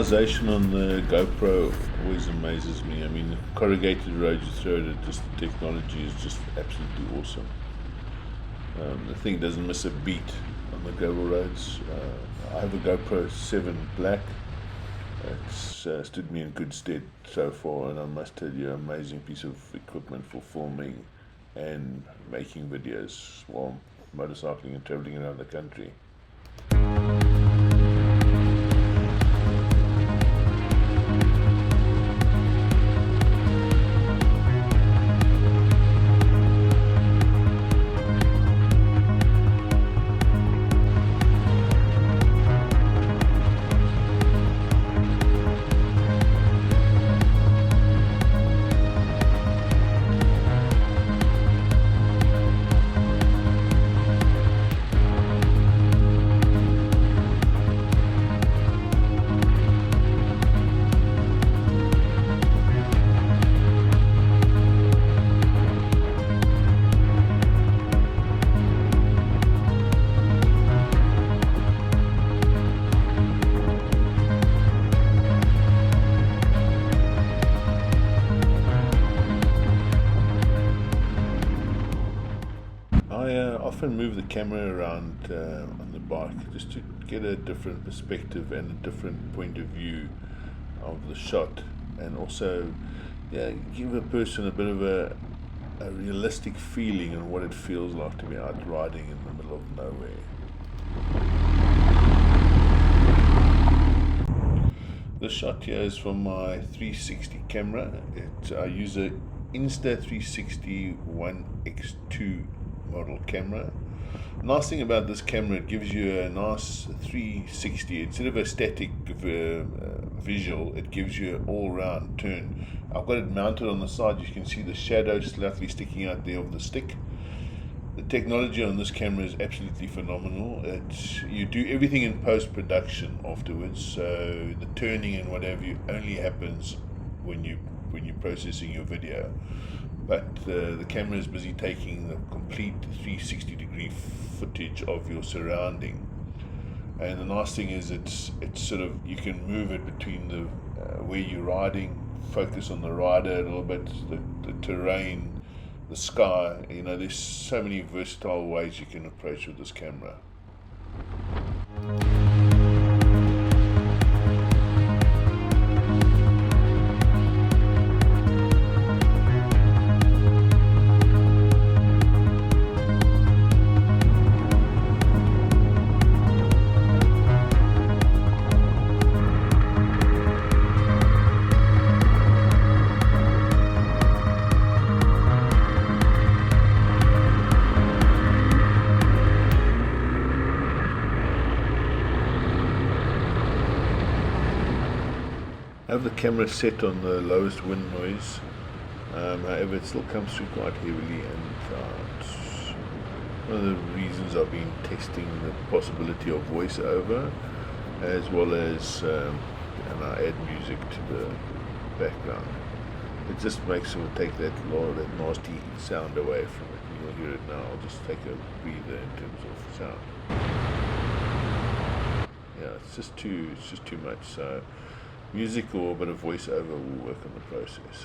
stabilization on the GoPro always amazes me. I mean, corrugated road you throw it at, just the technology is just absolutely awesome. The thing doesn't miss a beat on the gravel roads. I have a GoPro 7 Black. It's stood me in good stead so far, and I must tell you, amazing piece of equipment for filming and making videos while motorcycling and traveling around the country. I often move the camera around on the bike just to get a different perspective and a different point of view of the shot, and also give a person a bit of a realistic feeling on what it feels like to be out riding in the middle of nowhere. The shot here is from my 360 camera. I use a Insta360 1X2 model camera. Nice thing about this camera, it gives you a nice 360. Instead of a static visual, it gives you an all-round turn. I've got it mounted on the side. You can see the shadow slightly sticking out there of the stick. The technology on this camera is absolutely phenomenal. You do everything in post-production afterwards, so the turning and whatever only happens when you're processing your video. But the camera is busy taking the complete 360-degree footage of your surrounding. And the nice thing is it's sort of, you can move it between the where you're riding, focus on the rider a little bit, the terrain, the sky. There's so many versatile ways you can approach with this camera. I have the camera set on the lowest wind noise, however it still comes through quite heavily, and it's one of the reasons I've been testing the possibility of voiceover, as well as I add music to the background. It just makes it take that nasty sound away from it. You'll hear it now. I'll just take a breather in terms of sound. Yeah, it's just too much. So music or a bit of voiceover will work on the process.